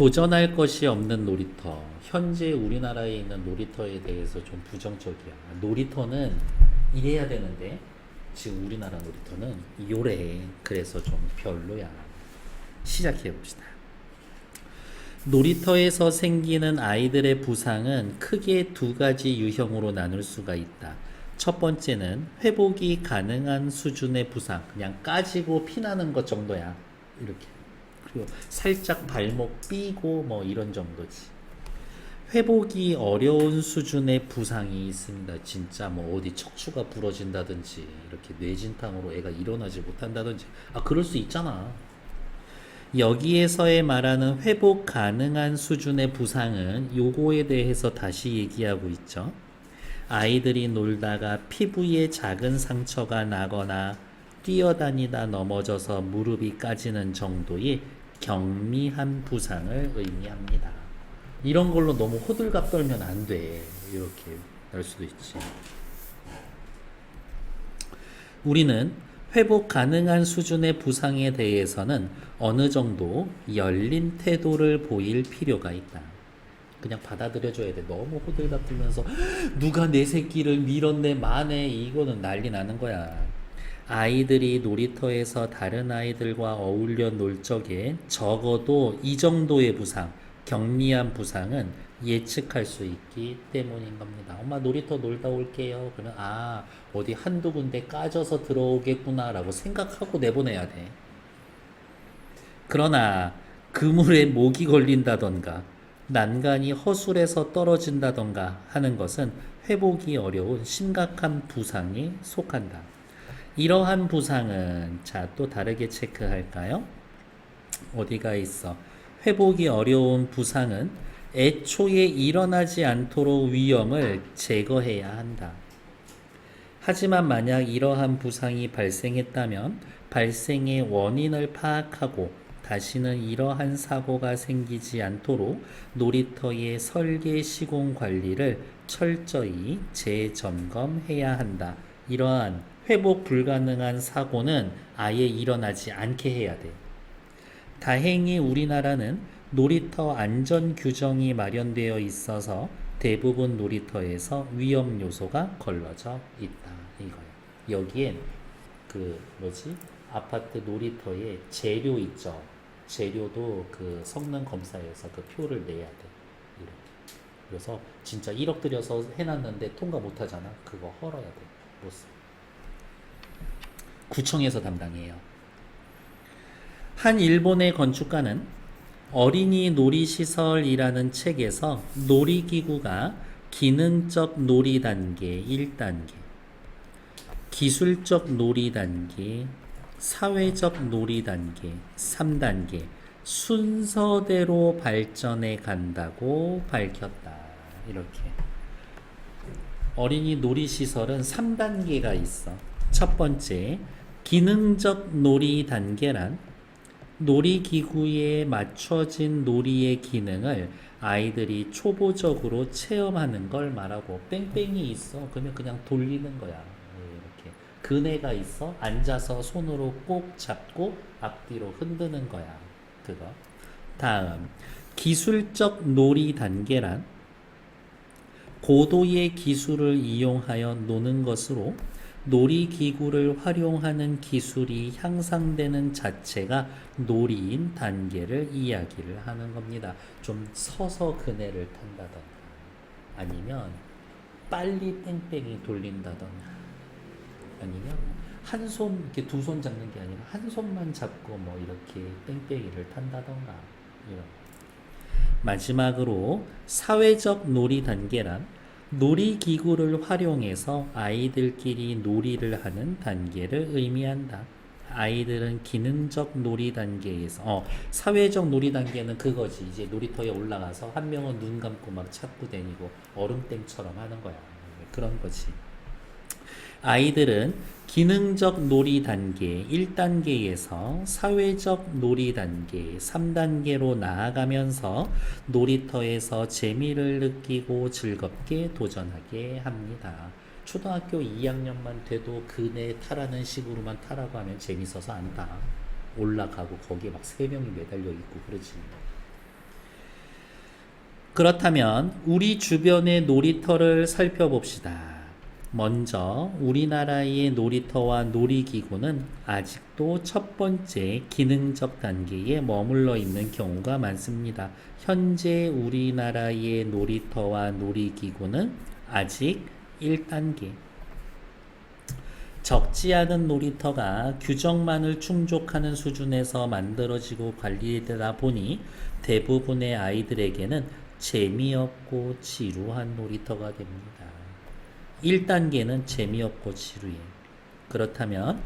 도전할 것이 없는 놀이터. 현재 우리나라에 있는 놀이터에 대해서 좀 부정적이야. 놀이터는 이래야 되는데 지금 우리나라 놀이터는 요래. 그래서 좀 별로야. 시작해 봅시다. 놀이터에서 생기는 아이들의 부상은 크게 두 가지 유형으로 나눌 수가 있다. 첫 번째는 회복이 가능한 수준의 부상, 그냥 까지고 피나는 것 정도야. 이렇게. 그리고 살짝 발목 삐고 뭐 이런 정도지. 회복이 어려운 수준의 부상이 있습니다. 진짜 뭐 어디 척추가 부러진다든지 이렇게 뇌진탕으로 애가 일어나지 못한다든지 그럴 수 있잖아. 여기에서의 말하는 회복 가능한 수준의 부상은 요거에 대해서 다시 얘기하고 있죠. 아이들이 놀다가 피부에 작은 상처가 나거나 뛰어다니다 넘어져서 무릎이 까지는 정도의 경미한 부상을 의미합니다. 이런 걸로 너무 호들갑 떨면 안 돼. 이렇게 할 수도 있지. 우리는 회복 가능한 수준의 부상에 대해서는 어느 정도 열린 태도를 보일 필요가 있다. 그냥 받아들여줘야 돼. 너무 호들갑 떨면서 누가 내 새끼를 밀었네 마네 이거는 난리 나는 거야. 아이들이 놀이터에서 다른 아이들과 어울려 놀 적에 적어도 이 정도의 부상, 경미한 부상은 예측할 수 있기 때문인 겁니다. 엄마 놀이터 놀다 올게요. 그러면 어디 한두 군데 까져서 들어오겠구나 라고 생각하고 내보내야 돼. 그러나 그물에 목이 걸린다던가 난간이 허술해서 떨어진다던가 하는 것은 회복이 어려운 심각한 부상에 속한다. 이러한 부상은 또 다르게 체크할까요? 어디가 있어? 회복이 어려운 부상은 애초에 일어나지 않도록 위험을 제거해야 한다. 하지만 만약 이러한 부상이 발생했다면 발생의 원인을 파악하고 다시는 이러한 사고가 생기지 않도록 놀이터의 설계 시공 관리를 철저히 재점검해야 한다. 이러한 회복 불가능한 사고는 아예 일어나지 않게 해야 돼. 다행히 우리나라는 놀이터 안전 규정이 마련되어 있어서 대부분 놀이터에서 위험 요소가 걸러져 있다. 이거예요. 여기엔 아파트 놀이터에 재료 있죠. 재료도 그 성능 검사에서 그 표를 내야 돼. 이렇게. 그래서 진짜 1억 들여서 해놨는데 통과 못 하잖아. 그거 헐어야 돼. 못 써. 구청에서 담당해요. 한 일본의 건축가는 어린이 놀이시설이라는 책에서 놀이기구가 기능적 놀이 단계 1단계, 기술적 놀이 단계, 사회적 놀이 단계 3단계 순서대로 발전해 간다고 밝혔다. 이렇게. 어린이 놀이시설은 3단계가 있어. 첫 번째, 기능적 놀이 단계란 놀이기구에 맞춰진 놀이의 기능을 아이들이 초보적으로 체험하는 걸 말하고, 뺑뺑이 있어. 그러면 그냥 돌리는 거야. 이렇게. 그네가 있어. 앉아서 손으로 꼭 잡고 앞뒤로 흔드는 거야. 그거. 다음, 기술적 놀이 단계란 고도의 기술을 이용하여 노는 것으로 놀이기구를 활용하는 기술이 향상되는 자체가 놀이인 단계를 이야기를 하는 겁니다. 좀 서서 그네를 탄다던가 아니면 빨리 뺑뺑이 돌린다던가 아니면 한 손, 이렇게 두 손 잡는 게 아니라 한 손만 잡고 뭐 이렇게 뺑뺑이를 탄다던가 이런. 마지막으로 사회적 놀이 단계란 놀이기구를 활용해서 아이들끼리 놀이를 하는 단계를 의미한다. 아이들은 기능적 놀이 단계에서 사회적 놀이 단계는 그거지. 이제 놀이터에 올라가서 한 명은 눈 감고 막 찾고 다니고 얼음땡처럼 하는 거야. 그런 거지. 아이들은 기능적 놀이 단계 1단계에서 사회적 놀이 단계 3단계로 나아가면서 놀이터에서 재미를 느끼고 즐겁게 도전하게 합니다. 초등학교 2학년만 돼도 그네 타라는 식으로만 타라고 하면 재밌어서 안 타. 올라가고 거기에 막 3명이 매달려 있고 그러지. 그렇다면 우리 주변의 놀이터를 살펴봅시다. 먼저 우리나라의 놀이터와 놀이기구는 아직도 첫 번째 기능적 단계에 머물러 있는 경우가 많습니다. 현재 우리나라의 놀이터와 놀이기구는 아직 1단계. 적지 않은 놀이터가 규정만을 충족하는 수준에서 만들어지고 관리되다 보니 대부분의 아이들에게는 재미없고 지루한 놀이터가 됩니다. 1단계는 재미없고 지루해. 그렇다면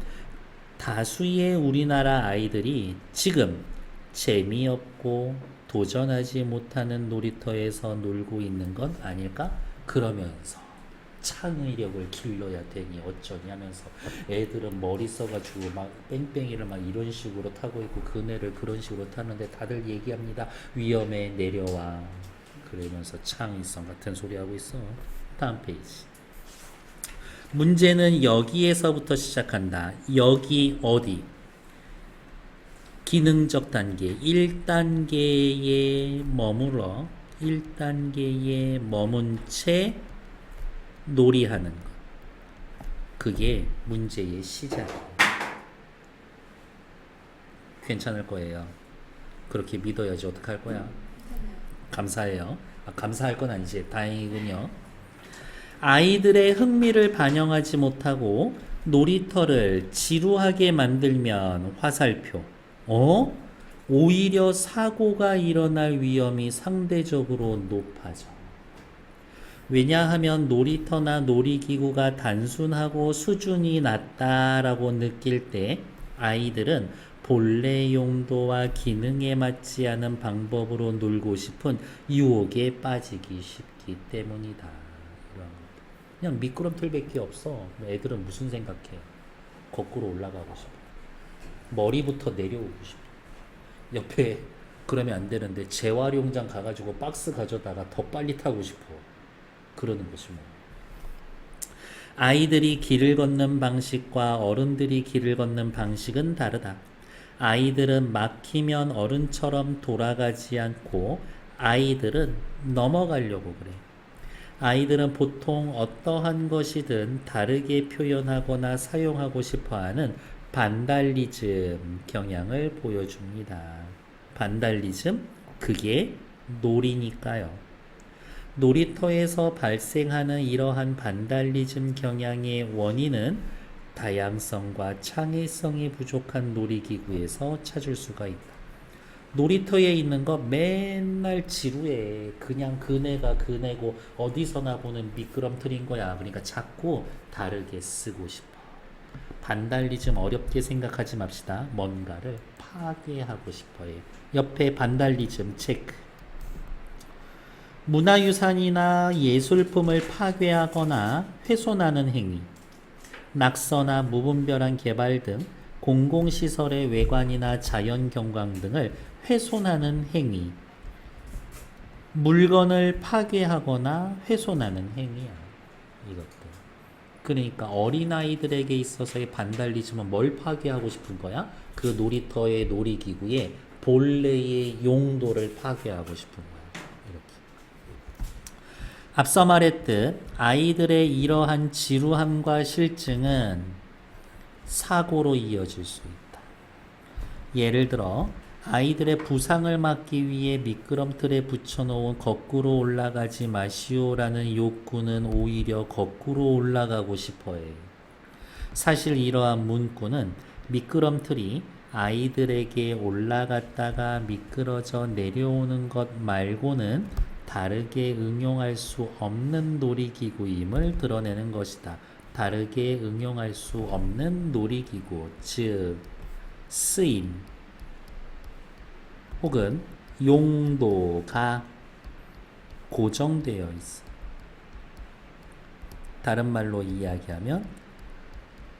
다수의 우리나라 아이들이 지금 재미없고 도전하지 못하는 놀이터에서 놀고 있는 건 아닐까? 그러면서 창의력을 길러야 되니 어쩌니 하면서 애들은 머리 써가지고 막 뺑뺑이를 막 이런 식으로 타고 있고 그네를 그런 식으로 타는데 다들 얘기합니다. 위험해 내려와. 그러면서 창의성 같은 소리 하고 있어. 다음 페이지. 문제는 여기에서부터 시작한다. 여기 어디? 기능적 단계 1단계에 머물러 1단계에 머문 채 놀이하는 것. 그게 문제의 시작이에요. 괜찮을 거예요. 그렇게 믿어야지 어떡할 거야? 감사해요. 감사할 건 아니지. 다행이군요. 아이들의 흥미를 반영하지 못하고 놀이터를 지루하게 만들면 화살표. 오히려 사고가 일어날 위험이 상대적으로 높아져. 왜냐하면 놀이터나 놀이기구가 단순하고 수준이 낮다라고 느낄 때 아이들은 본래 용도와 기능에 맞지 않은 방법으로 놀고 싶은 유혹에 빠지기 쉽기 때문이다. 그냥 미끄럼틀밖에 없어. 애들은 무슨 생각해? 거꾸로 올라가고 싶어. 머리부터 내려오고 싶어. 옆에 그러면 안 되는데 재활용장 가가지고 박스 가져다가 더 빨리 타고 싶어. 그러는 것이 뭐. 아이들이 길을 걷는 방식과 어른들이 길을 걷는 방식은 다르다. 아이들은 막히면 어른처럼 돌아가지 않고 아이들은 넘어가려고 그래. 아이들은 보통 어떠한 것이든 다르게 표현하거나 사용하고 싶어하는 반달리즘 경향을 보여줍니다. 반달리즘? 그게 놀이니까요. 놀이터에서 발생하는 이러한 반달리즘 경향의 원인은 다양성과 창의성이 부족한 놀이기구에서 찾을 수가 있다. 놀이터에 있는 거 맨날 지루해. 그냥 그네가 그네고 어디서나 보는 미끄럼틀인 거야. 그러니까 자꾸 다르게 쓰고 싶어. 반달리즘 어렵게 생각하지 맙시다. 뭔가를 파괴하고 싶어해. 옆에 반달리즘 체크. 문화유산이나 예술품을 파괴하거나 훼손하는 행위, 낙서나 무분별한 개발 등 공공시설의 외관이나 자연경관 등을 훼손하는 행위, 물건을 파괴하거나 훼손하는 행위야. 이것도. 그러니까 어린아이들에게 있어서의 반달리즘은 뭘 파괴하고 싶은 거야? 그 놀이터의 놀이기구의 본래의 용도를 파괴하고 싶은 거야. 앞서 말했듯 아이들의 이러한 지루함과 실증은 사고로 이어질 수 있다. 예를 들어 아이들의 부상을 막기 위해 미끄럼틀에 붙여놓은 거꾸로 올라가지 마시오라는 욕구는 오히려 거꾸로 올라가고 싶어해. 사실 이러한 문구는 미끄럼틀이 아이들에게 올라갔다가 미끄러져 내려오는 것 말고는 다르게 응용할 수 없는 놀이기구임을 드러내는 것이다. 다르게 응용할 수 없는 놀이기구, 즉 쓰임 혹은 용도가 고정되어 있어. 다른 말로 이야기하면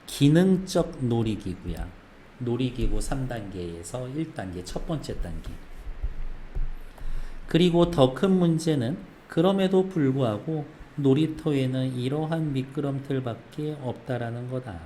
기능적 놀이기구야. 놀이기구 3단계에서 1단계, 첫 번째 단계. 그리고 더 큰 문제는 그럼에도 불구하고 놀이터에는 이러한 미끄럼틀밖에 없다라는 거다.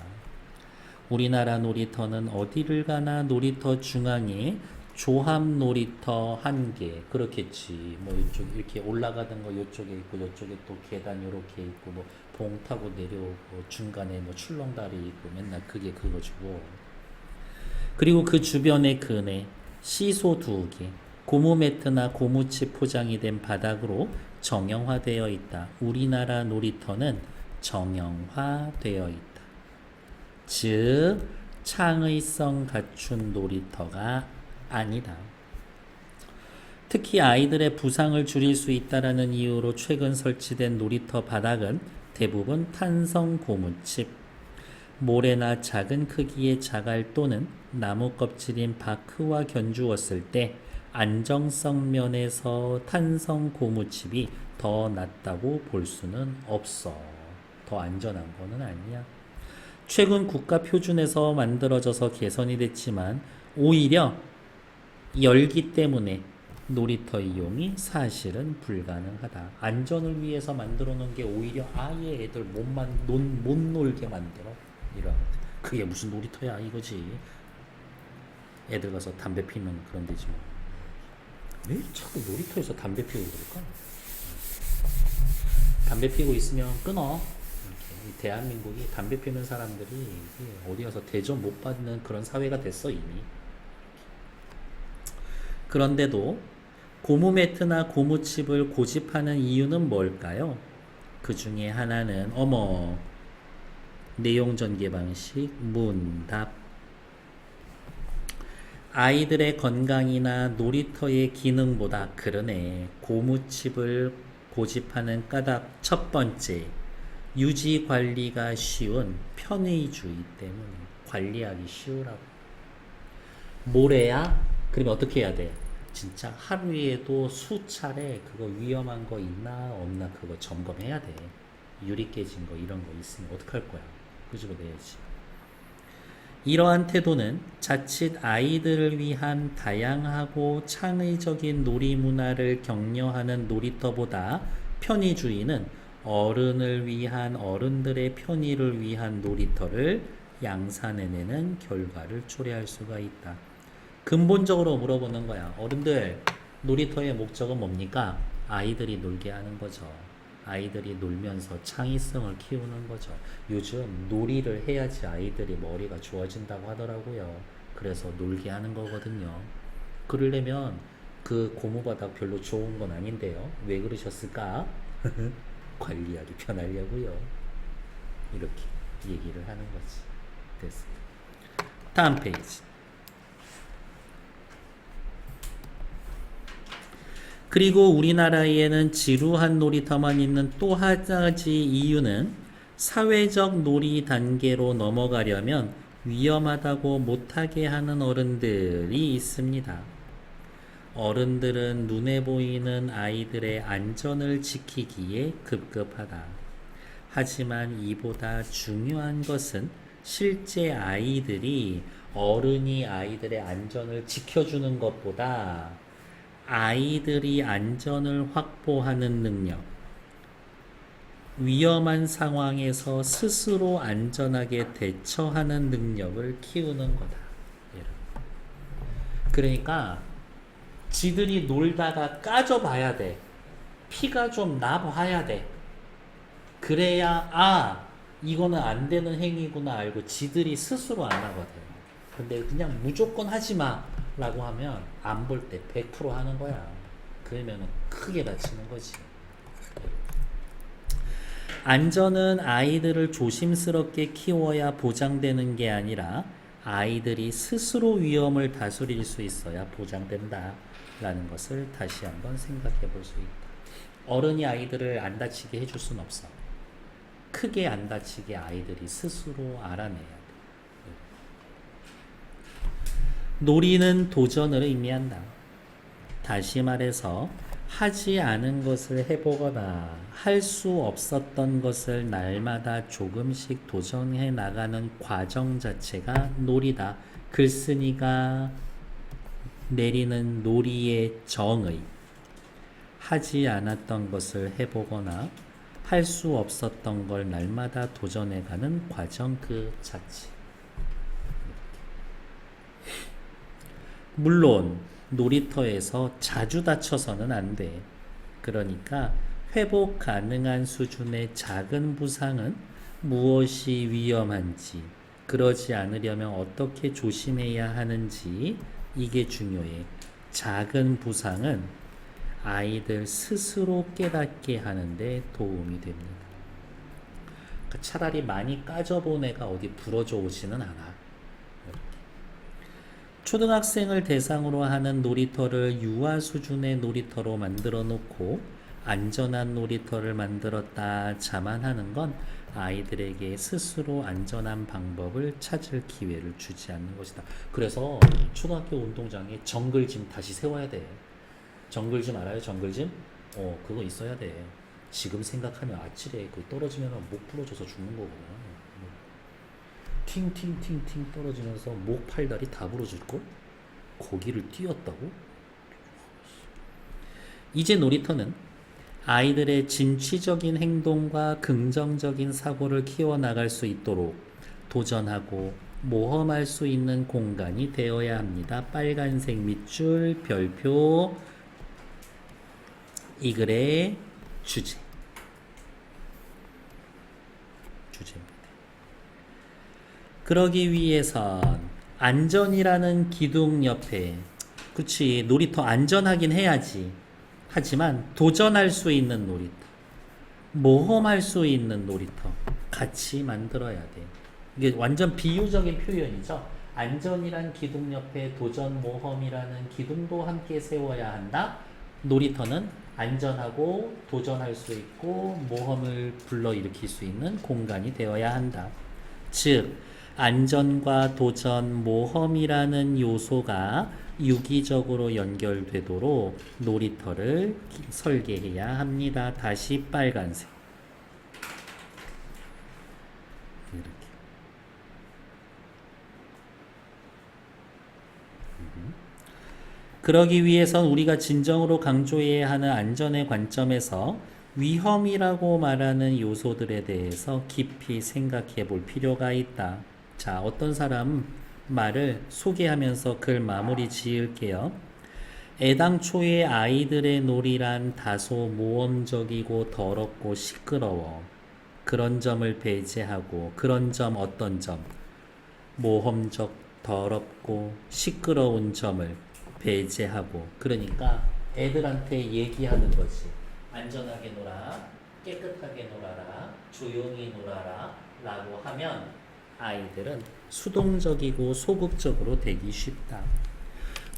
우리나라 놀이터는 어디를 가나 놀이터 중앙에 조합 놀이터 한 개, 그렇겠지. 뭐 이쪽 이렇게 올라가는 거 이쪽에 있고 이쪽에 또 계단 이렇게 있고 뭐 봉 타고 내려오고 중간에 뭐 출렁다리 있고 맨날 그게 그거지고. 그리고 그 주변에 그네 시소 2개, 고무 매트나 고무칩 포장이 된 바닥으로 정형화되어 있다. 우리나라 놀이터는 정형화되어 있다. 즉 창의성 갖춘 놀이터가 아니다. 특히 아이들의 부상을 줄일 수 있다라는 이유로 최근 설치된 놀이터 바닥은 대부분 탄성 고무칩, 모래나 작은 크기의 자갈 또는 나무 껍질인 바크와 견주었을 때 안정성 면에서 탄성 고무칩이 더 낫다고 볼 수는 없어. 더 안전한 거는 아니야. 최근 국가 표준에서 만들어져서 개선이 됐지만 오히려 열기 때문에 놀이터 이용이 사실은 불가능하다. 안전을 위해서 만들어 놓은 게 오히려 아예 애들 못 놀게 만들어. 이런. 그게 무슨 놀이터야 이거지. 애들 가서 담배 피는 그런 데지 뭐. 왜 자꾸 놀이터에서 담배 피우고 그럴까? 담배 피고 있으면 끊어. 이렇게. 대한민국이 담배 피는 사람들이 어디 가서 대접 못 받는 그런 사회가 됐어 이미. 그런데도 고무 매트나 고무칩을 고집하는 이유는 뭘까요? 그 중에 하나는 내용 전개 방식 문답. 아이들의 건강이나 놀이터의 기능보다 그러네. 고무칩을 고집하는 까닭 첫 번째, 유지 관리가 쉬운 편의주의 때문에. 관리하기 쉬우라고. 모래야? 그러면 어떻게 해야 돼? 진짜 하루에도 수차례 그거 위험한 거 있나 없나 그거 점검해야 돼. 유리 깨진 거 이런 거 있으면 어떡할 거야? 끄집어내야지. 이러한 태도는 자칫 아이들을 위한 다양하고 창의적인 놀이 문화를 격려하는 놀이터보다 편의주의는 어른을 위한 어른들의 편의를 위한 놀이터를 양산해내는 결과를 초래할 수가 있다. 근본적으로 물어보는 거야. 어른들, 놀이터의 목적은 뭡니까? 아이들이 놀게 하는 거죠. 아이들이 놀면서 창의성을 키우는 거죠. 요즘 놀이를 해야지 아이들이 머리가 좋아진다고 하더라고요. 그래서 놀게 하는 거거든요. 그러려면 그 고무바닥 별로 좋은 건 아닌데요. 왜 그러셨을까? 관리하기 편하려고요. 이렇게 얘기를 하는 거지. 됐어. 다음 페이지. 그리고 우리나라에는 지루한 놀이터만 있는 또 한 가지 이유는 사회적 놀이 단계로 넘어가려면 위험하다고 못하게 하는 어른들이 있습니다. 어른들은 눈에 보이는 아이들의 안전을 지키기에 급급하다. 하지만 이보다 중요한 것은 실제 아이들이 어른이 아이들의 안전을 지켜주는 것보다 아이들이 안전을 확보하는 능력, 위험한 상황에서 스스로 안전하게 대처하는 능력을 키우는 거다. 그러니까 지들이 놀다가 까져봐야 돼. 피가 좀 나봐야 돼. 그래야 이거는 안 되는 행위구나 알고 지들이 스스로 안 하거든. 근데 그냥 무조건 하지 마 라고 하면 안 볼 때 100% 하는 거야. 그러면 크게 다치는 거지. 안전은 아이들을 조심스럽게 키워야 보장되는 게 아니라 아이들이 스스로 위험을 다스릴 수 있어야 보장된다 라는 것을 다시 한번 생각해 볼 수 있다. 어른이 아이들을 안 다치게 해줄 수는 없어. 크게 안 다치게 아이들이 스스로 알아내야 돼. 놀이는 도전을 의미한다. 다시 말해서 하지 않은 것을 해보거나 할 수 없었던 것을 날마다 조금씩 도전해 나가는 과정 자체가 놀이다. 글쓴이가 내리는 놀이의 정의. 하지 않았던 것을 해보거나 할 수 없었던 걸 날마다 도전해가는 과정 그 자체. 물론 놀이터에서 자주 다쳐서는 안 돼. 그러니까 회복 가능한 수준의 작은 부상은 무엇이 위험한지, 그러지 않으려면 어떻게 조심해야 하는지 이게 중요해. 작은 부상은 아이들 스스로 깨닫게 하는데 도움이 됩니다. 그러니까 차라리 많이 까져본 애가 어디 부러져 오지는 않아. 초등학생을 대상으로 하는 놀이터를 유아 수준의 놀이터로 만들어 놓고 안전한 놀이터를 만들었다 자만하는 건 아이들에게 스스로 안전한 방법을 찾을 기회를 주지 않는 것이다. 그래서 초등학교 운동장에 정글짐 다시 세워야 돼. 정글짐 알아요? 정글짐? 그거 있어야 돼. 지금 생각하면 아찔해. 그 떨어지면 목 부러져서 죽는 거구나. 팅팅팅팅 떨어지면서 목 팔다리 다 부러질걸? 거기를 뛰었다고? 이제 놀이터는 아이들의 진취적인 행동과 긍정적인 사고를 키워나갈 수 있도록 도전하고 모험할 수 있는 공간이 되어야 합니다. 빨간색 밑줄 별표 이 글의 주제입니다. 그러기 위해선 안전이라는 기둥 옆에, 그치, 놀이터 안전하긴 해야지. 하지만 도전할 수 있는 놀이터, 모험할 수 있는 놀이터 같이 만들어야 돼. 이게 완전 비유적인 표현이죠. 안전이란 기둥 옆에 도전, 모험이라는 기둥도 함께 세워야 한다. 놀이터는 안전하고 도전할 수 있고 모험을 불러일으킬 수 있는 공간이 되어야 한다. 즉 안전과 도전, 모험이라는 요소가 유기적으로 연결되도록 놀이터를 설계해야 합니다. 다시 빨간색. 이렇게. 그러기 위해선 우리가 진정으로 강조해야 하는 안전의 관점에서 위험이라고 말하는 요소들에 대해서 깊이 생각해 볼 필요가 있다. 자, 어떤 사람 말을 소개하면서 글 마무리 지을게요. 애당초에 아이들의 놀이란 다소 모험적이고 더럽고 시끄러워. 그런 점을 배제하고, 그런 점 어떤 점? 모험적, 더럽고 시끄러운 점을 배제하고, 그러니까 애들한테 얘기하는 거지. 안전하게 놀아, 깨끗하게 놀아라, 조용히 놀아라 라고 하면 아이들은 수동적이고 소극적으로 되기 쉽다.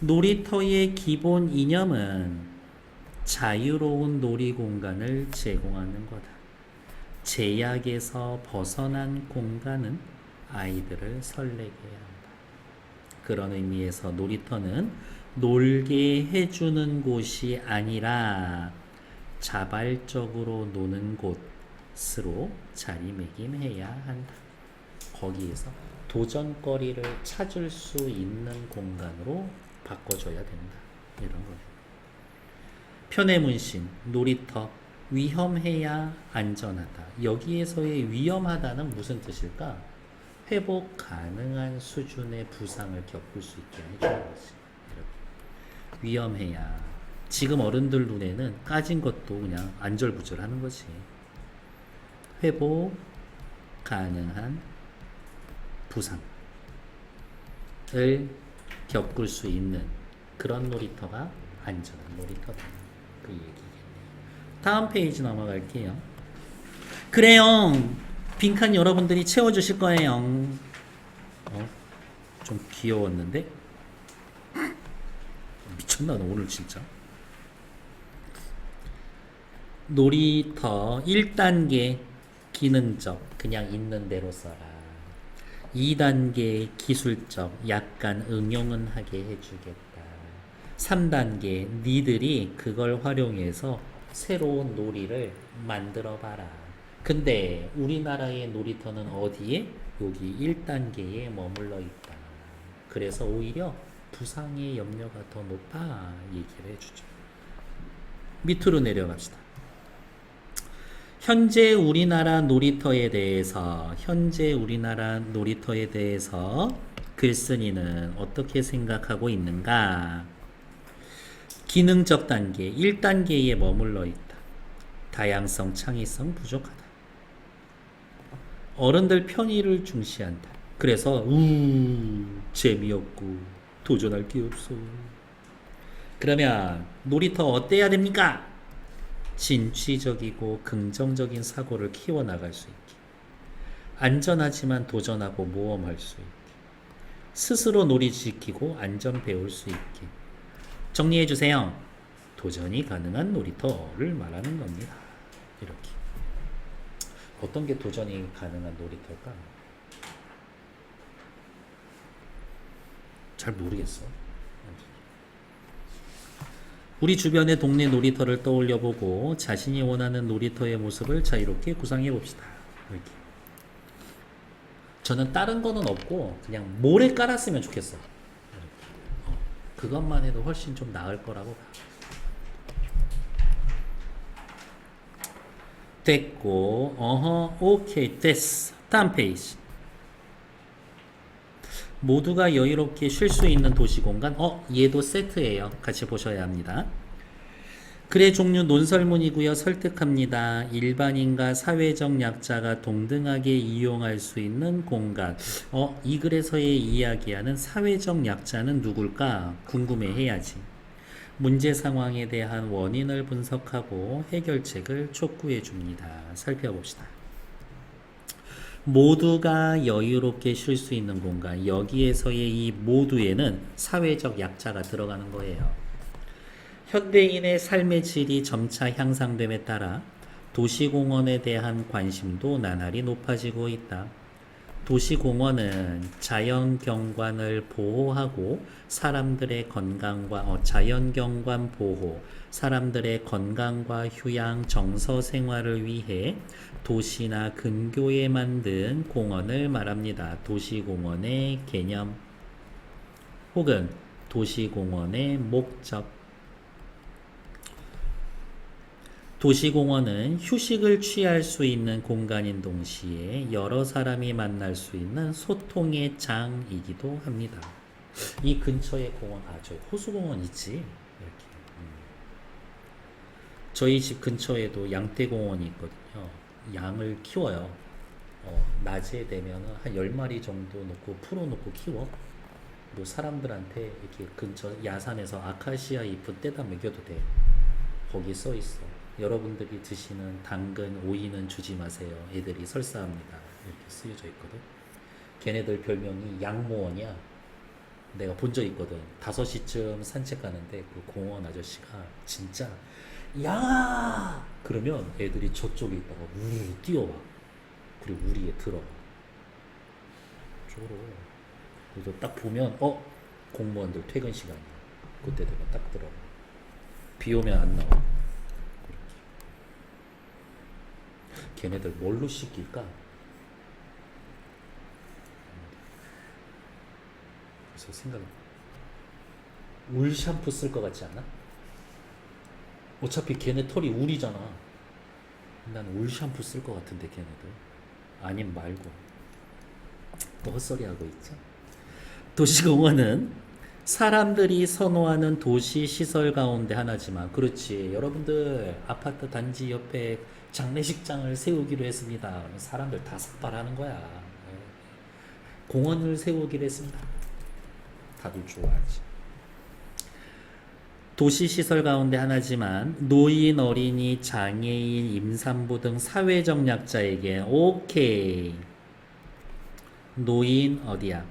놀이터의 기본 이념은 자유로운 놀이 공간을 제공하는 거다. 제약에서 벗어난 공간은 아이들을 설레게 한다. 그런 의미에서 놀이터는 놀게 해주는 곳이 아니라 자발적으로 노는 곳으로 자리매김해야 한다. 거기에서 도전거리를 찾을 수 있는 공간으로 바꿔줘야 된다. 이런 거예요. 편애문신, 놀이터, 위험해야 안전하다. 여기에서의 위험하다는 무슨 뜻일까? 회복 가능한 수준의 부상을 겪을 수 있게 해주는 거지. 이렇게. 위험해야. 지금 어른들 눈에는 까진 것도 그냥 안절부절하는 거지. 회복 가능한 부상을 겪을 수 있는 그런 놀이터가 안전한 놀이터다. 그 얘기겠네요. 다음 페이지 넘어갈게요. 그래요. 빈칸 여러분들이 채워주실 거예요. 좀 귀여웠는데? 미쳤나 너 오늘 진짜? 놀이터 1단계 기능적, 그냥 있는 대로 써라. 2단계 기술적, 약간 응용은 하게 해주겠다. 3단계 니들이 그걸 활용해서 새로운 놀이를 만들어 봐라. 근데 우리나라의 놀이터는 어디에? 여기 1단계에 머물러 있다. 그래서 오히려 부상의 염려가 더 높아 얘기를 해주죠. 밑으로 내려갑시다. 현재 우리나라 놀이터에 대해서 글쓴이는 어떻게 생각하고 있는가? 기능적 단계 1단계에 머물러 있다. 다양성, 창의성 부족하다. 어른들 편의를 중시한다. 그래서 재미없고 도전할 게 없어. 그러면 놀이터 어때야 됩니까? 진취적이고 긍정적인 사고를 키워나갈 수 있게, 안전하지만 도전하고 모험할 수 있게, 스스로 놀이 지키고 안전 배울 수 있게. 정리해 주세요. 도전이 가능한 놀이터를 말하는 겁니다. 이렇게. 어떤 게 도전이 가능한 놀이터일까? 잘 모르겠어. 우리 주변의 동네 놀이터를 떠올려보고 자신이 원하는 놀이터의 모습을 자유롭게 구상해봅시다. 이렇게. 저는 다른 거는 없고 그냥 모래 깔았으면 좋겠어. 그것만 해도 훨씬 좀 나을 거라고 봐. 됐고, 오케이, 됐어. 다음 페이지. 모두가 여유롭게 쉴 수 있는 도시공간. 얘도 세트예요. 같이 보셔야 합니다. 글의 종류 논설문이고요. 설득합니다. 일반인과 사회적 약자가 동등하게 이용할 수 있는 공간. 이 글에서의 이야기하는 사회적 약자는 누굴까? 궁금해해야지. 문제 상황에 대한 원인을 분석하고 해결책을 촉구해 줍니다. 살펴봅시다. 모두가 여유롭게 쉴 수 있는 공간. 여기에서의 이 모두에는 사회적 약자가 들어가는 거예요. 현대인의 삶의 질이 점차 향상됨에 따라 도시공원에 대한 관심도 나날이 높아지고 있다. 도시공원은 자연경관을 보호하고 사람들의 건강과 자연경관 보호, 사람들의 건강과 휴양, 정서 생활을 위해 도시나 근교에 만든 공원을 말합니다. 도시공원의 개념 혹은 도시공원의 목적. 도시공원은 휴식을 취할 수 있는 공간인 동시에 여러 사람이 만날 수 있는 소통의 장이기도 합니다. 이 근처에 공원, 저 호수공원 있지? 이렇게. 저희 집 근처에도 양떼공원이 있거든요. 양을 키워요. 낮에 되면 한 10마리 정도 놓고 풀어놓고 키워. 뭐 사람들한테 이렇게 근처 야산에서 아카시아 잎은 떼다 먹여도 돼. 거기 써 있어. 여러분들이 드시는 당근, 오이는 주지 마세요. 애들이 설사합니다. 이렇게 쓰여져 있거든. 걔네들 별명이 양모원이야. 내가 본 적 있거든. 5시쯤 산책 가는데 그 공원 아저씨가 진짜 야! 그러면 애들이 저쪽에 있다가 우르르 뛰어와. 그리고 우리에 들어가. 쪼로. 그래서 딱 보면 공무원들 퇴근 시간이야. 그때 되면 딱 들어가. 비 오면 안 나와. 걔네들 뭘로 씻길까? 그래서 울 샴푸 쓸 것 같지 않아? 어차피 걔네 털이 울이잖아. 난 울 샴푸 쓸 것 같은데 걔네들. 아님 말고. 또 헛소리 하고 있죠. 도시공원은 사람들이 선호하는 도시 시설 가운데 하나지만, 그렇지, 여러분들 아파트 단지 옆에 장례식장을 세우기로 했습니다. 사람들 다 삭발하는 거야. 공원을 세우기로 했습니다. 다들 좋아하지. 도시 시설 가운데 하나지만 노인, 어린이, 장애인, 임산부 등 사회적 약자에게 오케이. 노인 어디야?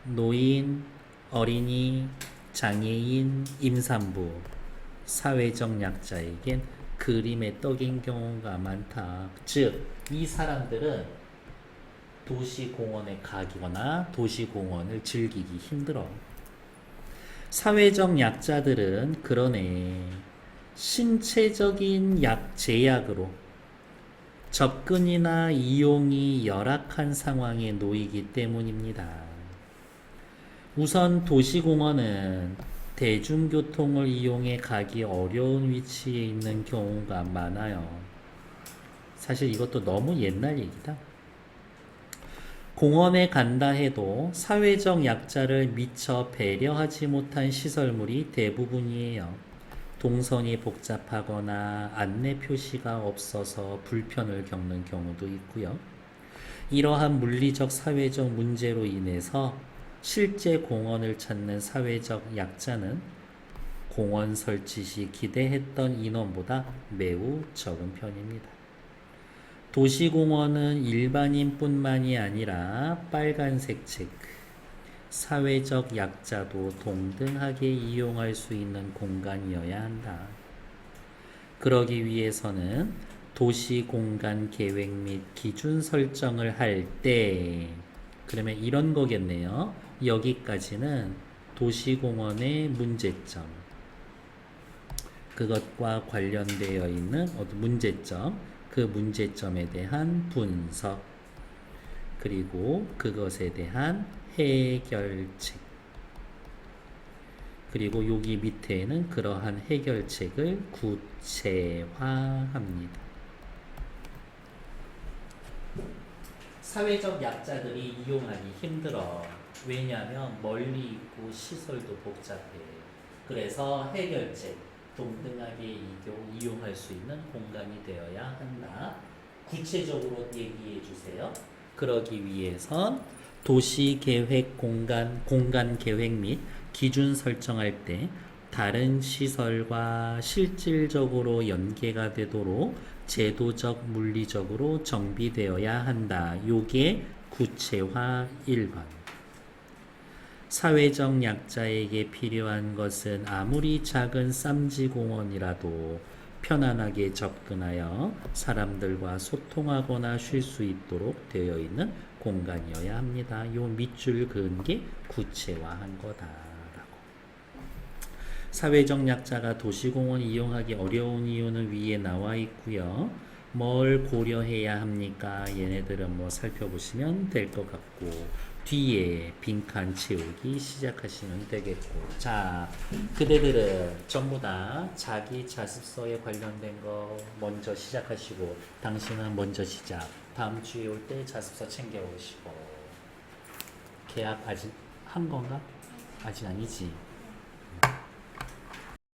노인, 어린이, 장애인, 임산부, 사회적 약자에겐 그림의 떡인 경우가 많다. 즉, 이 사람들은 도시공원에 가거나 도시공원을 즐기기 힘들어. 사회적 약자들은 그러네. 신체적인 제약으로 접근이나 이용이 열악한 상황에 놓이기 때문입니다. 우선 도시공원은 대중교통을 이용해 가기 어려운 위치에 있는 경우가 많아요. 사실 이것도 너무 옛날 얘기다. 공원에 간다 해도 사회적 약자를 미처 배려하지 못한 시설물이 대부분이에요. 동선이 복잡하거나 안내 표시가 없어서 불편을 겪는 경우도 있고요. 이러한 물리적 사회적 문제로 인해서 실제 공원을 찾는 사회적 약자는 공원 설치 시 기대했던 인원보다 매우 적은 편입니다. 도시공원은 일반인뿐만이 아니라 빨간색 체크, 사회적 약자도 동등하게 이용할 수 있는 공간이어야 한다. 그러기 위해서는 도시공간 계획 및 기준 설정을 할 때, 그러면 이런 거겠네요. 여기까지는 도시공원의 문제점, 그것과 관련되어 있는 어떤 문제점, 그 문제점에 대한 분석, 그리고 그것에 대한 해결책, 그리고 여기 밑에는 그러한 해결책을 구체화합니다. 사회적 약자들이 이용하기 힘들어. 왜냐하면 멀리 있고 시설도 복잡해. 그래서 해결책, 동등하게 이용할 수 있는 공간이 되어야 한다. 구체적으로 얘기해 주세요. 그러기 위해선 도시계획 공간 계획 및 기준 설정할 때 다른 시설과 실질적으로 연계가 되도록 제도적, 물리적으로 정비되어야 한다. 요게 구체화 1번. 사회적 약자에게 필요한 것은 아무리 작은 쌈지공원이라도 편안하게 접근하여 사람들과 소통하거나 쉴 수 있도록 되어 있는 공간이어야 합니다. 요 밑줄 그은 게 구체화한 거다라고. 사회적 약자가 도시공원 이용하기 어려운 이유는 위에 나와 있고요. 뭘 고려해야 합니까? 얘네들은 뭐 살펴보시면 될 것 같고, 뒤에 빈칸 채우기 시작하시면 되겠고. 자, 그대들은 전부 다 자기 자습서에 관련된 거 먼저 시작하시고, 당신은 먼저 시작. 다음 주에 올 때 자습서 챙겨 오시고. 계약 아직 한 건가? 아직 아니지.